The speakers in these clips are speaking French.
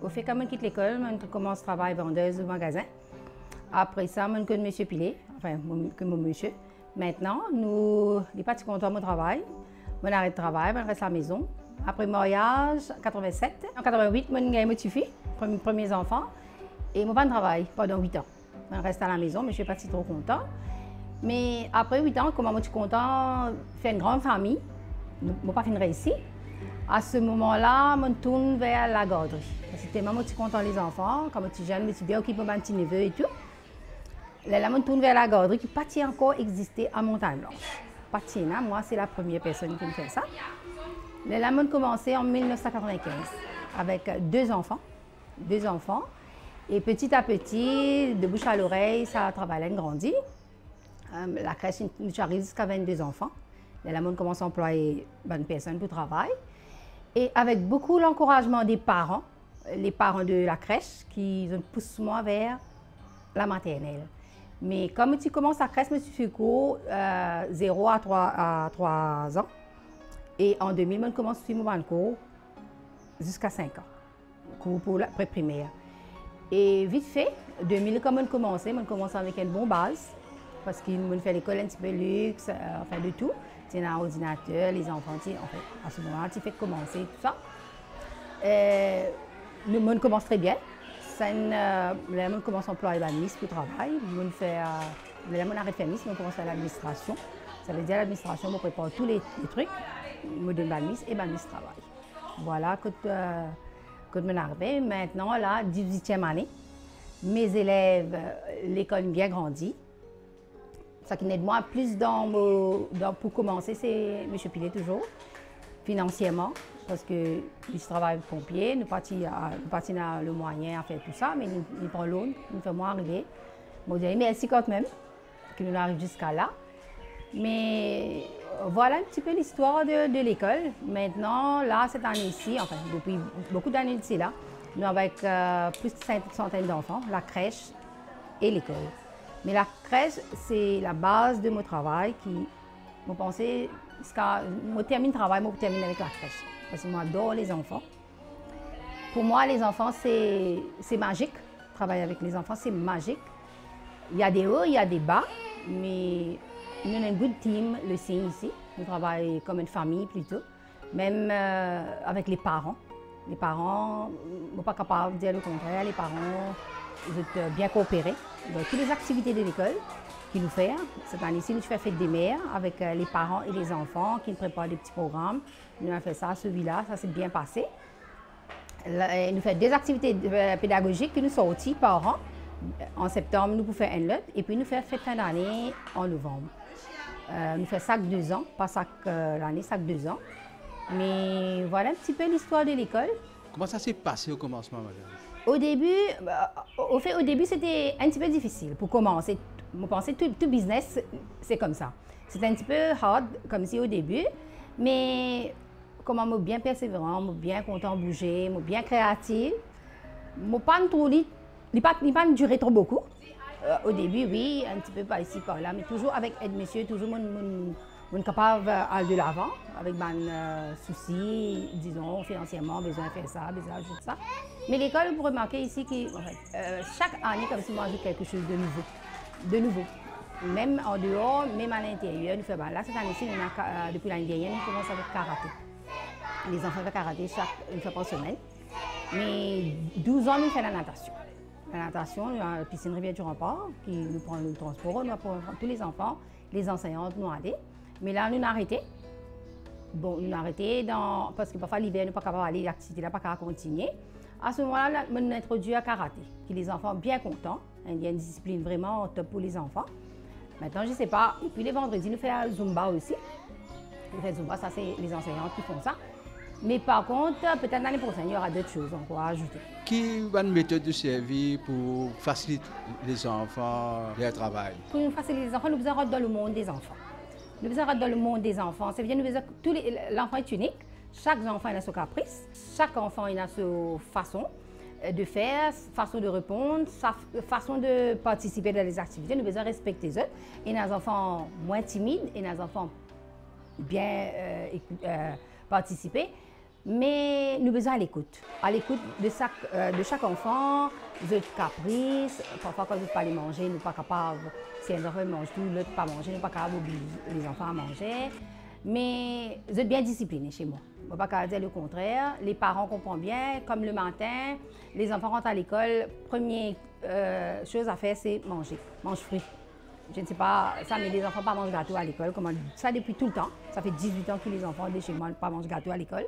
Au fait, quand je quitte l'école, je commence à travailler vendeuse au magasin. Après ça, je connais M. Pilet, enfin, que mon monsieur. Maintenant, nous, les partis contents de mon travail. Je arrête de travail, je reste à la maison. Après le mariage, en 87, en 88, je gagne mon fille, premiers enfants. Et je ne travaille pendant 8 ans. Je reste à la maison, mais je ne suis pas si trop content. Mais après 8 ans, comme je suis content de faire une grande famille, je ne pas finir ici. À ce moment-là, je tourne vers la garderie. Parce que tellement je suis content les enfants, quand je suis jeune, je suis bien occupée de mes petits neveux et tout. Là, je tourne vers la garderie qui n'a pas encore existé à Montagne-Blanche. Patina, moi, c'est la première personne qui me fait ça. Là, je commencé en 1995 avec 2 enfants. 2 enfants. Et petit à petit, de bouche à l'oreille, ça a travaillé, grandi. La crèche, j'arrive jusqu'à 22 enfants. Là, je commence à employer bonne personne pour le travail. Et avec beaucoup l'encouragement des parents, les parents de la crèche, qui poussent moi vers la maternelle. Mais comme tu commences la crèche, je suis court 0 à 3 ans. Et en 2000, je commence mon cours jusqu'à 5 ans, cours pour la pré-primaire. Et vite fait, 2000, comme je commence avec une bonne base, parce qu'il me fait l'école un petit peu luxe, enfin de tout. Tu as un ordinateur, les enfants, en fait, à ce moment-là, tu fais commencer tout ça. Le monde commence très bien. Le monde commence à employer la ministre pour le travail. Le monde arrête de faire ministre, on commence à l'administration. Ça veut dire l'administration, on prépare tous les trucs, on donne la ministre et la ministre travaille. Voilà, quand je suis arrivée, maintenant, là, 18e année, mes élèves, l'école bien grandie. Ce qui m'aide moi plus pour commencer, c'est M. Pilet toujours, financièrement, parce que je travaille pompier, nous partis le moyen à faire tout ça, mais nous prenons l'autre, nous faisons arriver. Je dis merci quand même, que nous arrivons jusqu'à là. Mais voilà un petit peu l'histoire de l'école. Maintenant, là, cette année-ci, enfin, depuis beaucoup d'années d'ici là, nous avons avec plus de 500 d'enfants, la crèche et l'école. Mais la crèche, c'est la base de mon travail qui, je pensais, quand je termine le travail, je termine avec la crèche. Parce que moi, j'adore les enfants. Pour moi, les enfants, c'est magique. Travailler avec les enfants, c'est magique. Il y a des hauts, il y a des bas, mais nous avons une good team, le signe ici. Nous travaillons comme une famille plutôt, même avec les parents. Les parents, je ne suis pas capable de dire le contraire, les parents, ils ont bien coopéré. Donc, toutes les activités de l'école qu'ils nous font, cette année-ci, nous faisons fête des mères avec les parents et les enfants qui nous préparent des petits programmes. Nous avons fait ça, celui-là, ça s'est bien passé. Nous faisons des activités pédagogiques qui nous sortent par an. En septembre, nous pouvons faire un lot et puis nous faisons fête fin d'année en novembre. Nous faisons chaque 2 ans, pas chaque année, chaque 2 ans. Mais voilà un petit peu l'histoire de l'école. Comment ça s'est passé au commencement, madame? Au début, c'était un petit peu difficile pour commencer. Je pensais que tout business, c'est comme ça. C'était un petit peu hard, comme si au début, mais comment je suis bien persévérant, je suis bien content de bouger, je suis bien créative. Je n'ai pas duré trop beaucoup. Au début, oui, un petit peu par ici, par là, mais toujours avec aide monsieur, toujours je suis capable d'aller de l'avant avec mes soucis, disons, financièrement, besoin de faire ça, besoin de faire ça. Mais l'école, vous remarquez ici que chaque année, comme si moi, j'ai quelque chose de nouveau. Même en dehors, même à l'intérieur, nous faisons là, cette année-ci, depuis l'année dernière, nous commençons avec karaté. Les enfants font karaté une fois par semaine. Mais 12 ans, nous faisons la natation. La natation, la piscine Rivière du Rempart, qui nous prend le transport, nous apprenons tous les enfants, les enseignantes nous aider. Mais là, nous avons arrêté. Bon, nous avons arrêté parce que parfois l'hiver, nous ne sommes pas capables d'aller, l'activité n'est pas capable de continuer. À ce moment-là, nous avons introduit à karaté, qui les enfants bien contents. Il y a une discipline vraiment top pour les enfants. Maintenant, je ne sais pas. Et puis les vendredis, nous faisons Zumba aussi. Nous faisons Zumba, ça c'est les enseignantes qui font ça. Mais par contre, peut-être l'année prochaine, il y aura d'autres choses encore à ajouter. Quelle bonne méthode de service pour faciliter les enfants leur travail? Pour faciliter les enfants, nous besoin dans le monde des enfants. Nous besoin dans le monde des enfants. C'est bien, l'enfant est unique. Chaque enfant a son caprice. Chaque enfant a sa façon de faire, façon de répondre, sa façon de participer dans les activités. Nous besoin respecter les autres. Il y a des enfants moins timides, et des enfants bien participer. Mais nous besoin à l'écoute de chaque enfant, de caprices. Parfois, quand nous ne pas les manger, nous ne sommes pas capables, si un enfant mange tout, l'autre pas manger, nous ne sommes pas capables d'obliger les enfants à manger. Mais vous êtes bien disciplinés chez moi. Je ne vais pas dire le contraire. Les parents comprennent bien, comme le matin, les enfants rentrent à l'école, première chose à faire, c'est manger. Mange fruits. Je ne sais pas, ça, mais les enfants ne mangent pas gâteau à l'école. Ça depuis tout le temps. Ça fait 18 ans que les enfants de chez moi ne mangent pas gâteau à l'école.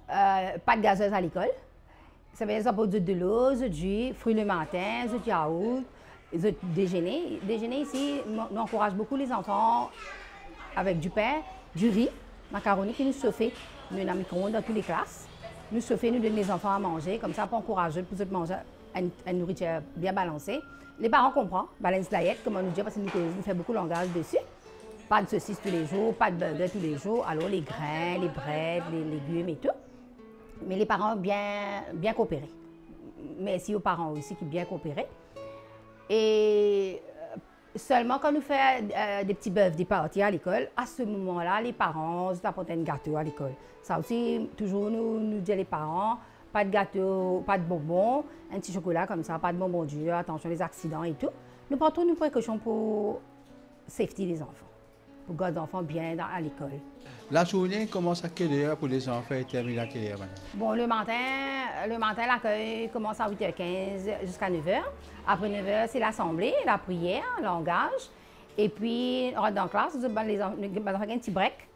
Pas de gazeuse à l'école. Ça veut dire qu'ils apportent de l'eau, du jus, fruits le matin, du yaourt, du déjeuner. Déjeuner ici, nous encourage beaucoup les enfants avec du pain, du riz, macaroni qui nous chauffait. Nous avons un micro-ondes dans toutes les classes. Nous chauffons, nous donnons les enfants à manger, comme ça, pour encourager pour eux manger une nourriture bien balancée. Les parents comprennent, balance diet, comme on nous dit, parce que nous faisons beaucoup de langage dessus. Pas de saucisses tous les jours, pas de burger tous les jours, alors les grains, les breads, les légumes et tout. Mais les parents bien coopérés. Merci aux parents aussi qui bien coopéré. Et seulement quand nous faisons des petits bœufs, des parties à l'école, à ce moment-là, les parents apportent un gâteau à l'école. Ça aussi, toujours nous dit les parents, pas de gâteau, pas de bonbons, un petit chocolat comme ça, pas de bonbons durs, attention les accidents et tout. Nous prenons toutes nos précautions pour safety des enfants, pour garder les enfants bien à l'école. La journée commence à quelle heure pour les enfants et termine à quelle heure? Bon, le matin l'accueil commence à 8h15 jusqu'à 9h. Après 9h, c'est l'assemblée, la prière, le langage. Et puis, on rentre dans la classe, les enfants font un petit break.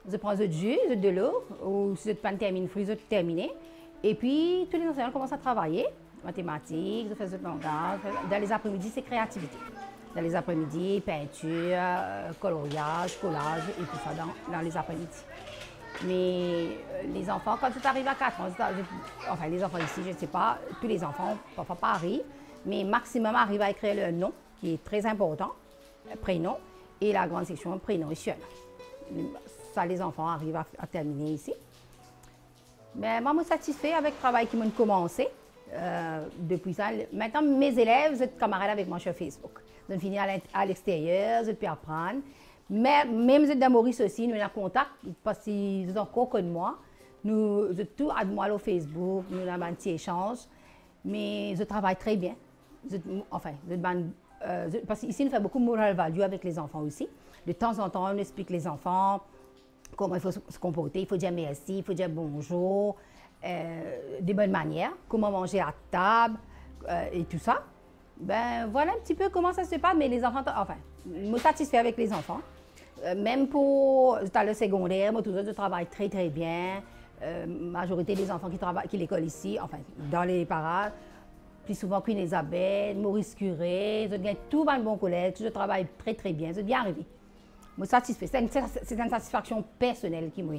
Ils prennent du jus, de l'eau, ou si ils ne terminent fruits, ils terminent. Et puis, tous les enseignants commencent à travailler, mathématiques, ils font du langage. Dans les après-midi, c'est créativité. Dans les après-midi, peinture, coloriage, collage et tout ça dans les après-midi. Mais les enfants, quand tu arrives à 4 ans, enfin les enfants ici, je ne sais pas, tous les enfants, parfois pas arrivent, mais maximum arrivent à écrire leur nom, qui est très important, prénom, et la grande section prénom et surnom. Ça, les enfants arrivent à terminer ici. Mais moi, je suis satisfait avec le travail qui m'a commencé. Depuis ça, maintenant, mes élèves sont camarades avec moi sur Facebook. Ils ont fini à l'extérieur, ils ont pu apprendre. Mais même dans Maurice aussi, nous avons contact parce qu'ils ont encore connu moi. Nous avons tout à moi au Facebook, nous avons un petit échange. Mais je travaille très bien. Parce qu'ici, nous faisons beaucoup de moral value avec les enfants aussi. De temps en temps, on explique les enfants comment il faut se comporter. Il faut dire merci, il faut dire bonjour, des bonnes manières, comment manger à table et tout ça. Ben voilà un petit peu comment ça se passe, mais les enfants, enfin, je me satisfais avec les enfants. Même pour le secondaire, moi, je travaille très très bien. Majorité des enfants qui l'école ici, enfin, dans les parades, plus souvent Queen Elizabeth, Maurice Curé, je gagne tout dans le bon collège, je travaille très très bien, je suis bien arrivé. Je me satisfais. C'est une satisfaction personnelle qui m'a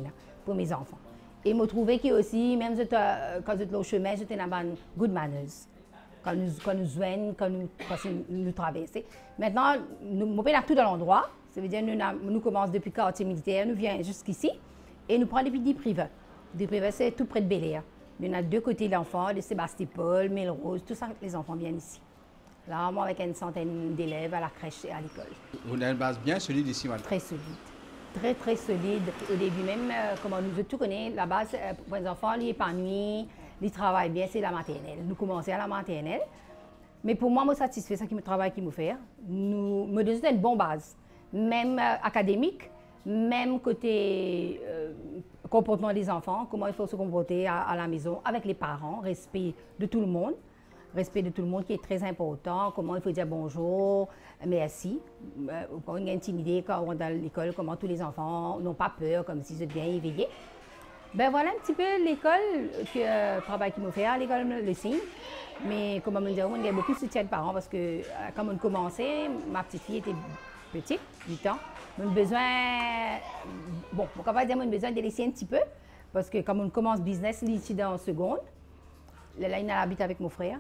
pour mes enfants. Et je trouvais que aussi, même quand j'étais au chemin, j'étais dans une good manners. Quand nous joignons, quand nous traversons. Maintenant, nous prenons tout dans l'endroit. Ça veut dire que nous commençons depuis le quartier militaire, nous venons jusqu'ici et nous prenons depuis des privés. Des privés, c'est tout près de Bel Air. Il y en a deux côtés l'enfant, de Sébastopol, Melrose, tout ça, les enfants viennent ici. Là, moi, avec une centaine d'élèves à la crèche et à l'école. Vous avez une base bien solide ici, madame? Très solide. Très, très solide. Au début même, comme nous tout connaissons, la base pour les enfants, ils épanouissent, ils travaillent bien, c'est la maternelle. Nous commençons à la maternelle. Mais pour moi, je suis satisfait de ce travail qu'ils me fait. Nous me donnons une bonne base, même académique, même côté comportement des enfants, comment il faut se comporter à la maison avec les parents, respect de tout le monde. Respect de tout le monde qui est très important, comment il faut dire bonjour, merci. Quand on est intimidé, quand on est dans l'école, comment tous les enfants n'ont pas peur, comme s'ils étaient bien éveillés. Ben voilà un petit peu l'école, le travail qu'il me fait à l'école, le signe. Mais comme on me dit, on a beaucoup de soutien de parents parce que quand on commençait, ma petite fille était petite, 8 ans. On a besoin, bon, on va dire qu'on a besoin de laisser un petit peu parce que comme on commence business, il est en seconde. Là, il habite avec mon frère,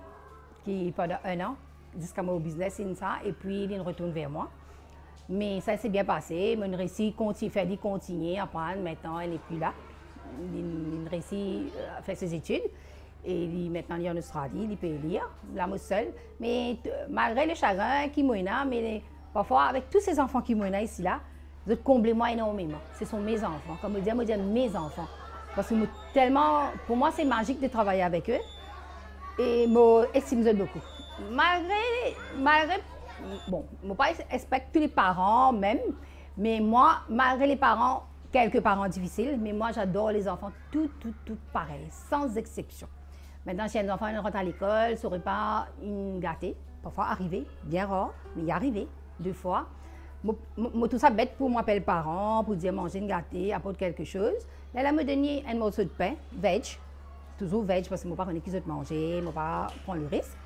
qui pendant 1 an, jusqu'à mon business, et puis il retourne vers moi. Mais ça s'est bien passé. Mon récit fait continuer à apprendre. Maintenant, elle n'est plus là. Il réussit à faire ses études. Et maintenant, il est en Australie, il peut lire, là, moi seule. Mais malgré le chagrin qui m'a mais parfois, avec tous ces enfants qui m'ont ici, là, je comble moi énormément. Ce sont mes enfants. Comme je dis mes enfants. Parce que tellement, pour moi, c'est magique de travailler avec eux. Et moi, estime beaucoup. Malgré, bon, mon père respecte tous les parents même, mais moi, malgré les parents, quelques parents difficiles, mais moi, j'adore les enfants, tout pareil, sans exception. Maintenant, si un enfant rentre à l'école, ça n'aurait pas une gâtée, parfois arrivé, bien rare, mais il est arrivé 2 fois. Moi, tout ça bête pour m'appeler parent, pour dire manger une gâtée, apporte quelque chose. Là, elle me donné un morceau de pain, veg, toujours veg, parce que mon père connaît qui veut manger, mon père prend le risque.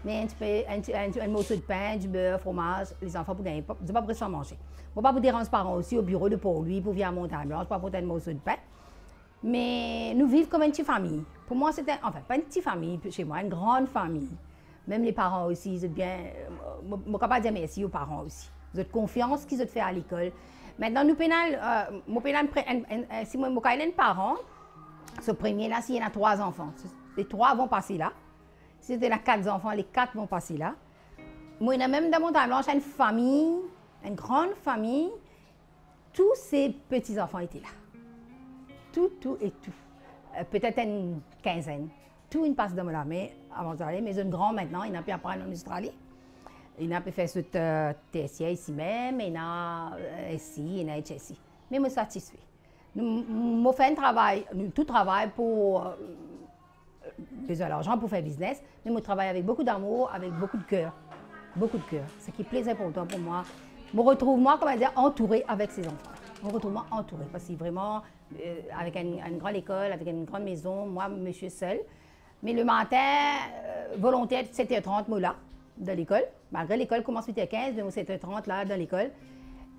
Mais un morceau de pain, du beurre, fromage, les enfants pour gagner, ils n'ont pas besoin de manger. Mon père pour déranger les parents aussi au bureau de pour lui, pour venir à Montagne Blanche, pour apporter un morceau de pain. Mais nous vivons comme une petite famille. Pour moi, c'était, enfin, pas une petite famille chez moi, une grande famille. Même les parents aussi, ils ont bien. Je ne peux pas dire merci aux parents aussi. Ils ont confiance qu'ils ont fait à l'école. Maintenant, nous si moi, j'ai un parent, ce premier là, s'il y en a 3 enfants, les 3 vont passer là. Si c'était là 4 enfants, les 4 vont passer là. Moi, même dans Montagne Blanche, une famille, une grande famille. Tous ces petits-enfants étaient là. Tout. Peut-être une quinzaine. Tout une passe de la main avant d'aller. Mais un grand maintenant, il n'a pu apprendre en Australie. Il n'a pu faire ce TSI ici même, il a ici, il a ici. Mais je suis satisfait. Nous faisons un travail, tout travail pour besoin d'argent pour faire business, mais je travaille avec beaucoup d'amour, avec beaucoup de cœur. Beaucoup de cœur. Ce qui est plus important pour moi. Je me retrouve, moi, comment dire, entourée avec ces enfants. Je me retrouve moi entourée parce que vraiment, avec une grande école, avec une grande maison, moi, monsieur seul. Mais le matin, volontaire, 7h30, moi là, dans l'école. Malgré l'école commence 8h15, mais moi, 7h30 là, dans l'école.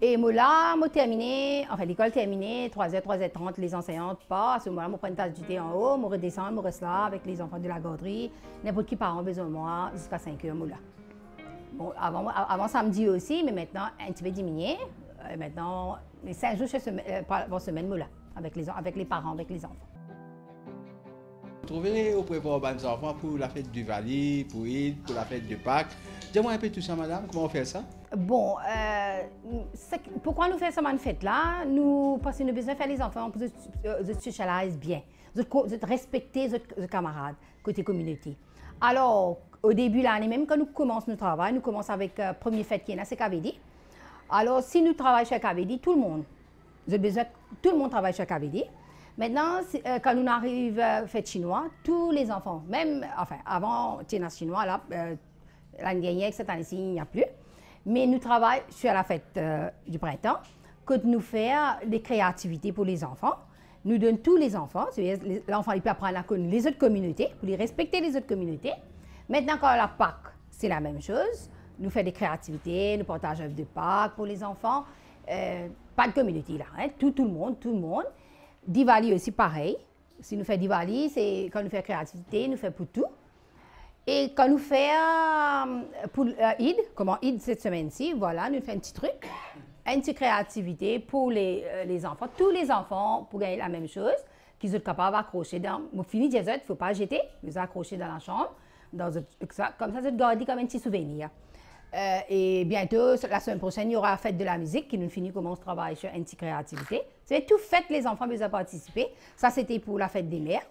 Et moi là, moi terminé, enfin l'école terminée, 3h, 3h30, les enseignantes passent. À ce moment-là, moi prends une tasse du thé en haut, moi redescends, moi reste là avec les enfants de la garderie. N'importe qui parent besoin de moi jusqu'à 5h, moi là. Bon, avant samedi aussi, mais maintenant, un petit peu diminué. Maintenant, les 5 jours par semaine, moi là, avec les parents, avec les enfants. Trouvez au prévoir les enfants pour la fête du Vali, pour Eid, pour la fête de Pâques. Dis-moi un peu tout ça, madame, comment on fait ça? Bon, pourquoi nous faisons cette fête-là? Parce que nous avons besoin de faire les enfants pour se socialiser bien, de respecter les camarades, côté communauté. Alors, au début de l'année, même quand nous commençons notre travail, nous commençons avec la première fête qui est là, c'est KVD. Alors, si nous travaillons chez KVD, tout le monde travaille chez KVD. Maintenant, quand nous arrivons à la fête chinoise, tous les enfants, même, enfin, avant Tina chinois, là, l'année dernière, cette année-ci, il n'y a plus. Mais nous travaillons sur la fête du printemps, que nous faisons des créativités pour les enfants. Nous donnons tous les enfants, l'enfant peut apprendre à connaître les autres communautés, pour les respecter les autres communautés. Maintenant, quand la Pâques, c'est la même chose. Nous faisons des créativités, nous partageons œuvres de Pâques pour les enfants. Pas de communauté là, hein? Tout le monde. Diwali aussi pareil. Si nous faisons Diwali, c'est quand nous faisons créativité, nous faisons pour tout. Et quand nous faisons pour Eid, comment Eid cette semaine-ci, voilà, nous faisons un petit truc, une petite créativité pour les enfants. Tous les enfants pour gagner la même chose, qu'ils soient capables d'accrocher dans. Mon fini il ne faut pas jeter, nous accrocher dans la chambre, comme ça, c'est gardé comme un petit souvenir. Et bientôt, la semaine prochaine, il y aura la fête de la musique qui nous finit comment on travaille sur une petite créativité. C'est tout fait, les enfants besoin participer. Ça, c'était pour la fête des mères.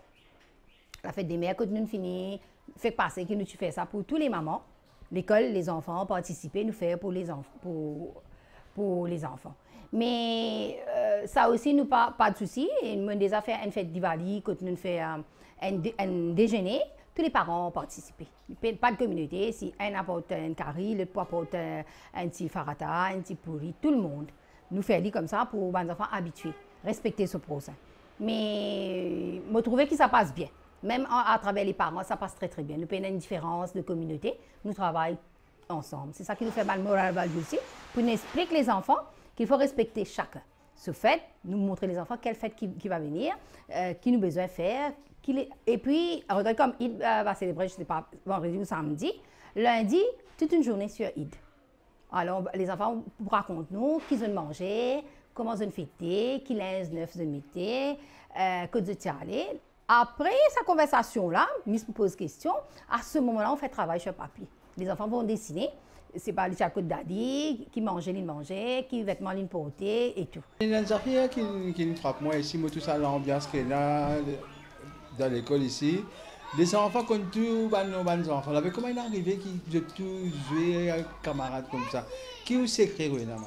La fête des mères, quand nous finissons, fait passer que nous faisons ça pour tous les mamans. L'école, les enfants, participer, nous faire pour les enfants. Pour les enfants. Mais ça aussi, nous pas de souci. Nous avons déjà fait une fête Diwali, quand nous faisons un déjeuner. Tous les parents ont participé. Pas de communauté. Si un apporte un curry, l'autre apporte un petit farata, un petit pourri, tout le monde. Nous faisons comme ça pour les enfants habitués, respecter ce procès. Mais je trouve que ça passe bien. Même à travers les parents, ça passe très bien. Nous payons une différence de communauté, nous travaillons ensemble. C'est ça qui nous fait mal moral aussi, pour nous expliquer les enfants qu'il faut respecter chacun. Ce fait, nous montrer les enfants quelle fête qui va venir, qui nous besoin de faire. Et puis, regarde comme Eid va célébrer, je ne sais pas, vendredi ou samedi, lundi, toute une journée sur Eid. Alors, les enfants racontent nous qu'ils ont mangé, comment ils ont fêté, qu'ils ont neuf ont mété, que ils ont allé. Après sa conversation-là, Miss me pose question, à ce moment-là, on fait travail sur papier. Les enfants vont dessiner c'est pas les chacos daddy, qui mangeait, il mangeait, qui vêtements, il portait et tout. Il y a des affaires qui me frappent moi ici, moi tout ça, l'ambiance qu'il y a dans l'école ici. Les enfants comme tout, les enfants. Là, comment il est arrivé de tout jouer avec camarades comme ça? Qui est le secret, madame?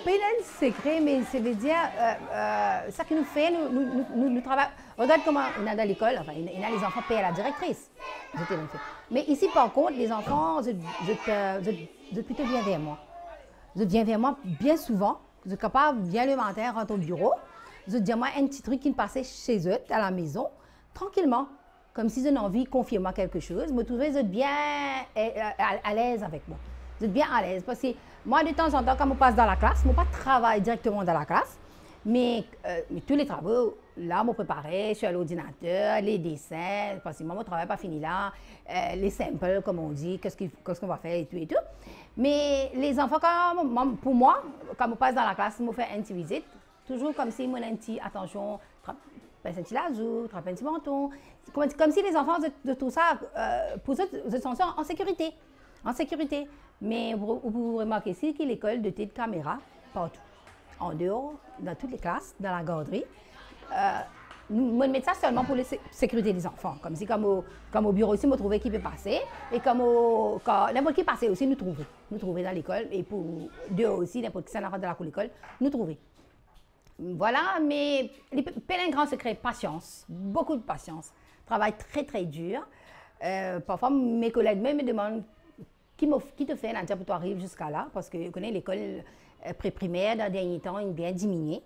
Pas un secret, mais ça veut dire, ça qui nous fait, nous travaillons. Regarde comment on a dans l'école, enfin, il y a les enfants payés à la directrice. Mais ici, par contre, les enfants, je plutôt bien vers moi. Je viens vers moi bien souvent. Je suis capable, bien le matin, rentrer au bureau. Je dis moi un petit truc qui me passait chez eux, à la maison, tranquillement. Comme si j'ai envie de confier moi quelque chose. Je me trouvais bien à l'aise avec moi. Je suis bien à l'aise. Parce que moi, de temps en temps, quand je passe dans la classe, je ne travaille pas directement dans la classe. Mais tous les travaux, là, je me préparais sur l'ordinateur, les dessins, parce que moi, mon travail n'est pas fini là, les samples, comme on dit, qu'est-ce qu'on va faire et tout et tout. Mais les enfants, pour moi, quand je passe dans la classe, je me fais une petite visite, toujours comme si moi, un petit attention, un petit lazo, un petit menton, comme si les enfants de tout ça, pour eux, ils sont en sécurité. En sécurité. Mais vous remarquez ici que l'école de caméra partout. En dehors, dans toutes les classes, dans la garderie. Nous mettons ça seulement pour la sécurité des enfants. Comme si, comme au bureau aussi, nous trouvons qui peut passer. Et comme n'importe qui passait aussi, nous trouvons. Nous trouvons dans l'école. Et pour dehors aussi, n'importe qui s'en a dans l'école, nous trouvons. Voilà, mais un grand secret, patience. Beaucoup de patience. Travail très, très dur. Parfois, mes collègues même me demandent qui te fait pour toi arriver jusqu'à là, parce que je connais l'école pré-primaire, dans les derniers temps, il bien diminué.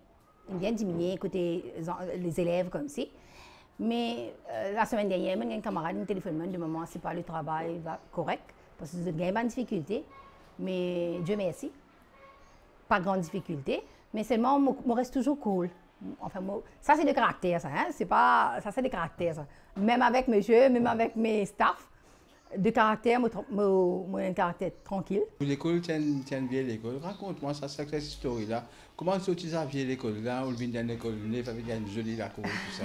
Il bien diminué côté les élèves comme si. Mais la semaine dernière, j'ai un camarade qui me téléphone de maman, c'est pas le travail correct, parce que j'ai pas de difficulté. Mais Dieu merci, pas de grande difficulté, mais seulement, je reste toujours cool. Enfin, ça c'est le caractère, ça, hein? Ça c'est le caractère, ça. Même avec monsieur, même avec mes staffs, de caractère, moi un caractère tranquille. L'école, tu as une vieille école. Raconte-moi cette histoire-là. Comment tu sortis à vieille école là, ou bien dans l'école neuve avec une jolie lacour, tout ça?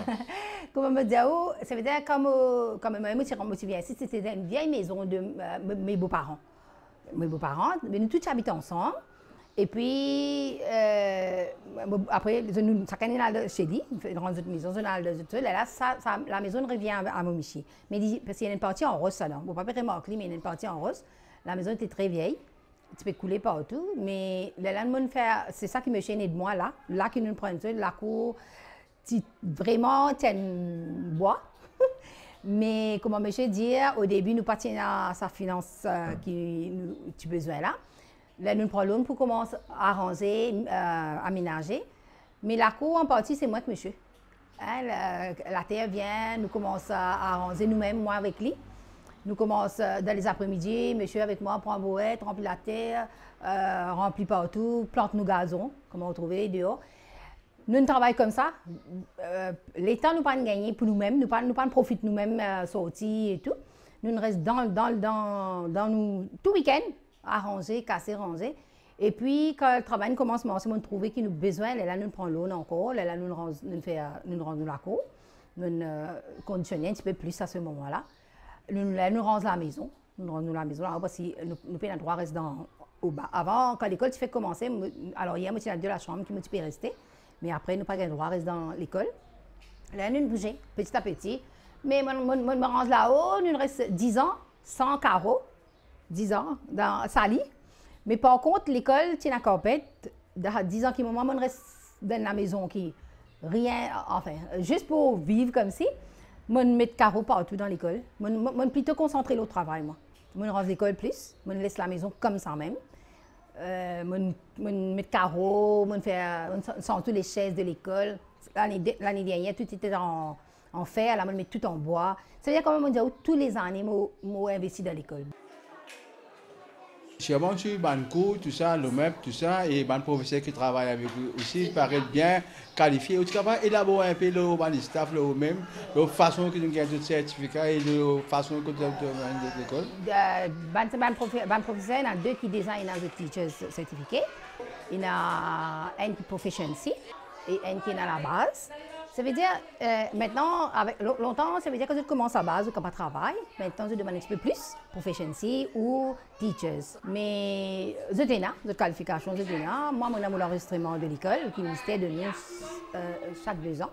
Comment me dire, ça veut dire comme moi, je suis ici, c'était une vieille maison de mes beaux-parents. Mes beaux-parents, nous tous habitaient ensemble. Et puis, après, chacun est chez lui, dans une maison, là, la maison revient à Momichi. Mais parce qu'il y a une partie en rose, ça, là. Bon, pas vraiment clé, mais il y a une partie en rose. La maison était très vieille, tu peux couler partout, mais c'est ça qui me gênait de moi, là qui nous prend la cour, vraiment, tu as une bois. Mais, comment me dire, au début, nous partions à sa finance qui tu besoin là. Là, nous prenons pour commencer à arranger, aménager. Mais la cour, en partie, c'est moi que monsieur. Hein, la terre vient, nous commençons à arranger nous-mêmes, moi avec lui. Nous commençons dans les après-midi, monsieur avec moi prend un bouette, remplit la terre, remplit partout, plante nos gazons, comme on trouvait dehors. Nous travaillons comme ça. Les temps, nous ne pas gagner pour nous-mêmes, nous ne pas profiter nous-mêmes, sortir et tout. Nous restons dans nous tout week-end. Arranger, casser, ranger. Et puis, quand le travail commence, on trouve qu'il nous a besoin, là, nous prenons l'eau encore, là, nous rendons la cour, nous conditionnons un petit peu plus à ce moment-là. Nous rendons la maison, là, parce que nous payons le droit de rester au bas. Avant, quand l'école tu fais commencer, alors hier, je de la chambre qui me peut rester, mais après, nous n'avons pas le droit de rester dans l'école. Là, nous bougeons petit à petit, mais je me range là-haut, nous restons 10 ans sans carreaux. 10 ans dans Sali. Mais par contre, l'école, tu as carpette, 10 ans qui moi, je reste dans la maison qui rien, enfin, juste pour vivre comme si, je mets carreaux partout dans l'école. Je plutôt concentré au travail, moi. Je range l'école plus, je laisse la maison comme ça même. Je mets carreaux, je sens toutes les chaises de l'école. L'année dernière, tout était en fer, là, je mets tout en bois. C'est-à-dire, comme on dit, tous les années, je investi dans l'école. Je suis avant sur Banco, tout ça, le meuble, tout ça, et les professeurs qui travaillent avec vous aussi paraissent bien qualifiés. Tu vas élaborer un peu le staff, le même, la façon que nous gagnons de certificat et la façon que nous avons de l'école. Les professeurs, il y en a deux qui déjà ont un teacher certificat. Il y en a un qui est proficiency et un qui est à la base. Ça veut dire, maintenant, avec, longtemps, ça veut dire que je commence à base comme à travail. Maintenant, je demande un petit peu plus, proficiency ou teachers. Mais je tenais, de qualification, je tenais. Moi, mon amour l'enregistrement de l'école, qui ministère de nous chaque 2 ans.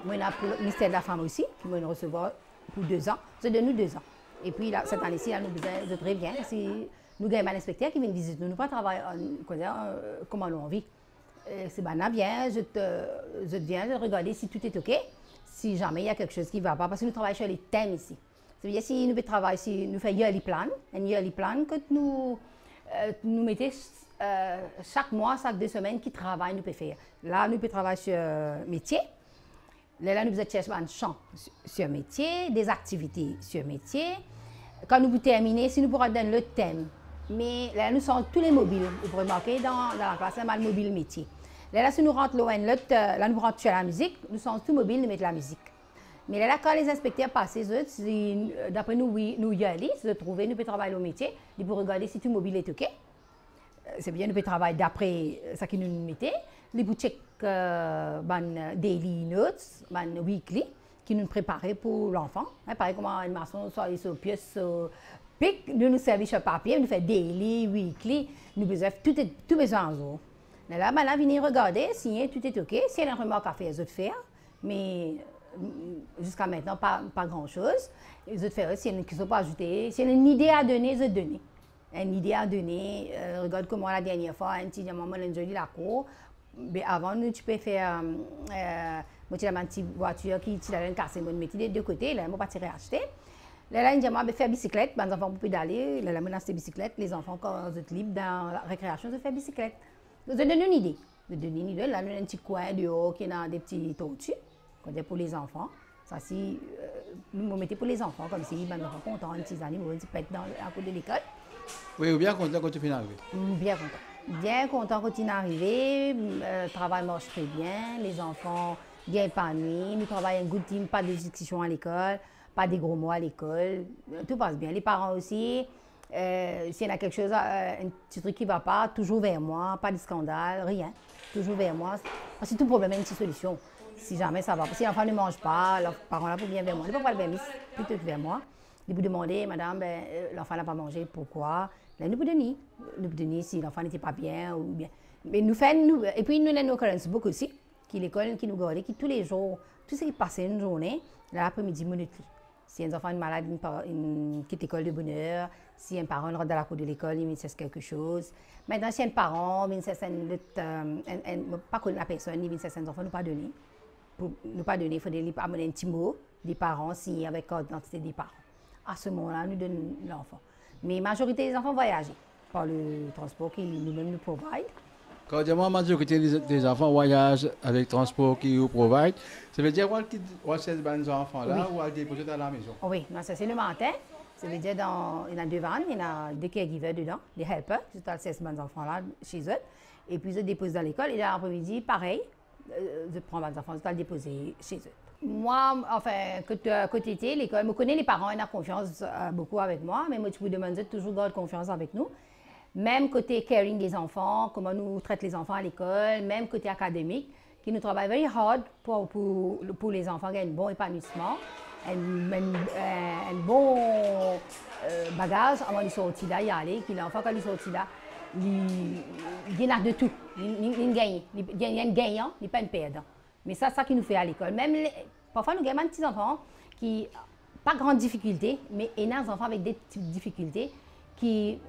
Moi, pour le ministère de la femme aussi, qui me recevoir pour 2 ans. Je donne nous 2 ans. Et puis, là, cette année-ci, nous besoin, je préviens, si nous gagnons un inspecteur qui vient visiter nous, pas travailler comme on a envie. C'est bien, je viens de regarder si tout est OK, si jamais il y a quelque chose qui ne va pas, parce que nous travaillons sur les thèmes ici. Ça veut dire si nous travaillons, si nous faisons un yearly plan que nous mettons chaque mois, chaque 2 semaines, qui travaille, nous pouvons faire. Là, nous pouvons travailler sur métier. Là, nous cherchons un champ sur métier, des activités sur métier. Quand nous terminons, si nous pourrons donner le thème. Mais là, nous sommes tous les mobiles. Vous pouvez remarquer dans la classe, c'est le mobile métier. Là, si nous rentrons là, nous rentrons sur la musique, nous sommes tous mobiles, nous mettons la musique. Mais là, quand les inspecteurs passent, d'après nous, nous y allons, si nous trouvons, nous pouvons travailler au métier, ils peuvent regarder si tout mobile est OK. C'est bien, nous pouvons travailler d'après ce que nous mettons. Ils peuvent checker daily notes, weekly, qui nous préparent pour l'enfant. Pareil comme une maçon, soit sur pièce, nous nous servons sur papier, nous faisons daily, weekly, nous faisons tout besoin en jour. Là, maintenant, venir regarder si tout est OK, si il y a une remarque à faire, je vais faire, mais jusqu'à maintenant, pas grand-chose. Je vais faire, si il y a une question à ajouter, si il y a une idée à donner, je vais donner. Une idée à donner, regarde comment la dernière fois, un petit moment, on a joli la cour. Mais avant, tu peux faire, moi, tu as une petite voiture qui a une casse, je mettre des deux côtés, là, je ne vais pas tirer acheter. Là, il dit, faire bicyclette, les enfants peuvent pédaler, là, menace de bicyclette, les enfants, quand ils sont libres dans la récréation, ils font bicyclette. Je donne une idée. Je donne une idée, là, nous avons un petit coin dehors qui a des petits tortues, pour les enfants. Ça, si, nous mettons pour les enfants, comme si, ils sont contents, une petite année, ils vont pète dans la cour de l'école. Oui, bien content quand tu finis d'arriver. Bien content. Bien content quand tu es arrivé, le travail marche très bien, les enfants bien épanouis, nous travaillons un good team, pas de discussions à l'école. Pas des gros mots à l'école, tout passe bien. Les parents aussi, s'il y a quelque chose, un petit truc qui ne va pas, toujours vers moi, pas de scandale, rien. Toujours vers moi. Parce que tout problème a une petite solution. Si jamais ça va pas, si l'enfant ne mange pas, leurs parents là pour bien vers moi. Ils ne peuvent pas le vers plutôt que vers moi. Ils peuvent demander, madame, l'enfant n'a pas mangé, pourquoi? Là, nous pouvons donner si l'enfant n'était pas bien ou bien. Mais et puis nous avons nos occurrences beaucoup aussi, qui l'école, qui nous garde, qui tous les jours, tout ce qui passe une journée, l'après-midi, minute. Si un enfant est malade, une petite école de bonheur. Si un parent rentre dans la cour de l'école, il me dit quelque chose. Maintenant, si un parent, il me pas connaître la personne, il me dit que enfants ne pas donner. Pour ne pas donner, il faut amener un petit mot des parents, signer avec l'identité des parents. À ce moment-là, nous donnons l'enfant. Mais la majorité des enfants voyagent par le transport qui nous-mêmes nous provide. Quand la majorité des enfants voyagent avec le transport qui vous provide, ça veut dire qu'on ces enfants-là ou à déposer à la maison? Oui, ça c'est le matin. Ça veut dire il y a 2 vannes, il y a 2 caregivers dedans, des helpers. Je dois ces enfants-là chez eux. Et puis je dépose dans l'école. Et l'après-midi, pareil, je prends mes enfants, je dois le déposer chez eux. Moi, enfin, côté été, l'école, je connais les parents, ils ont confiance beaucoup avec moi, mais moi, je vous demande de toujours garder confiance avec nous. Même côté caring des enfants, comment nous traitons les enfants à l'école, même côté académique, qui nous travaille very hard pour les enfants qui ont un bon épanouissement, un bon bagage avant de sortir là, y aller, que l'enfant quand il sortit là, il gagne de tout, il gagne, il y a un gagnant, il n'y a pas un perdant. Mais ça, c'est ça qui nous fait à l'école. Même parfois, nous avons des petits enfants qui pas grande difficulté, mais il y a des enfants avec des petites difficultés qui,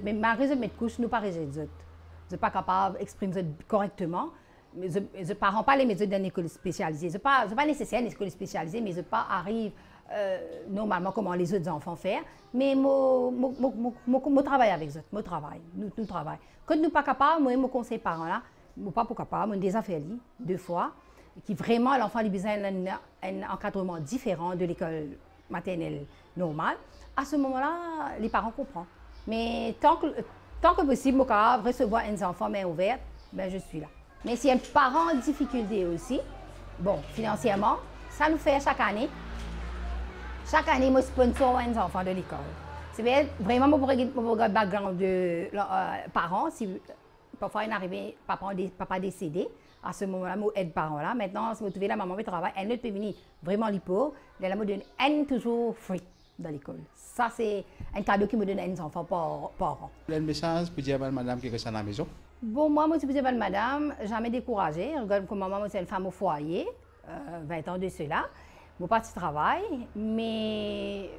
malgré que je mette couche, nous pas résoudre. Je ne suis pas capable d'exprimer correctement. Je ne rends pas les méthodes d'une école spécialisée. Ce n'est pas nécessaire une école spécialisée, mais je pas arrive normalement comment les autres enfants font. Mais je travaille avec eux. Nous travaillons. Quand nous ne sommes pas capables, moi, je conseille aux parents là, je ne suis pas capable, je des affaires 2 fois, qui vraiment l'enfant a besoin d'un encadrement différent de l'école maternelle normale. À ce moment-là, les parents comprennent. Mais tant que possible, je peux recevoir un enfant main ouverte, ben je suis là. Mais si un parent a difficulté aussi, bon, financièrement, ça nous fait chaque année, je sponsor un enfant de l'école. C'est vraiment mon background de parents. Si parfois il arrive, papa décédé, À ce moment-là, je aide parents là. Maintenant, si vous trouvez la maman qui travaille, elle ne peut venir vraiment lipo. Elle me donne un toujours free dans l'école. Ça, c'est un cadeau qui me donne un enfant par an. Un message pour dire à madame qui reste à la maison? Bon, moi, je dis à madame, jamais découragée. Regarde que maman, c'est une femme au foyer, 20 ans de cela. Je pas de travail, mais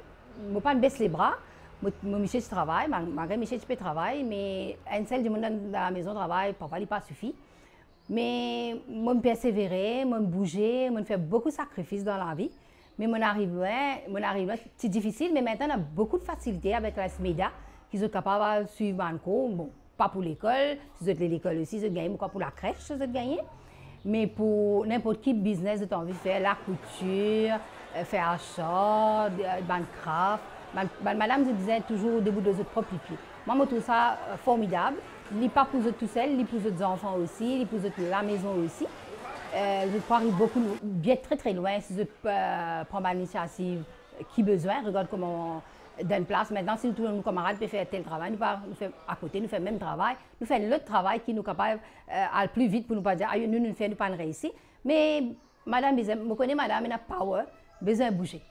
je ne pas baisser les bras. Je travaille, malgré que je travaille, mais un seul du monde dans la maison travaille, parfois, il n'est pas suffit. Mais je persévérer, je bouger, je fais beaucoup de sacrifices dans la vie. Mais mon arrivée, c'est difficile, mais maintenant, on a beaucoup de facilité avec la SMEDA, qui sont capables de suivre un cours. Bon, pas pour l'école, si vous êtes à l'école aussi, vous gagnez pour la crèche, vous êtes gagné. Mais pour n'importe quel business, vous avez envie de faire la couture, faire achat, de craft. Madame, je disais toujours debout de votre propre pied. Moi, je trouve ça formidable. Il n'est pas pour vous tout seul, il est pour vos enfants aussi, il est pour la maison aussi. Je crois qu'il beaucoup bien très loin si je prends l'initiative qui besoin. Regarde comment dans une place. Maintenant, si tous nos camarades peuvent faire tel travail, nous faisons à côté, nous faisons le même travail. Nous faisons l'autre travail qui nous est capable d'aller plus vite pour nous pas dire ah, nous ne faisons pas réussir. Mais madame, je connais madame, elle a power, besoin de bouger.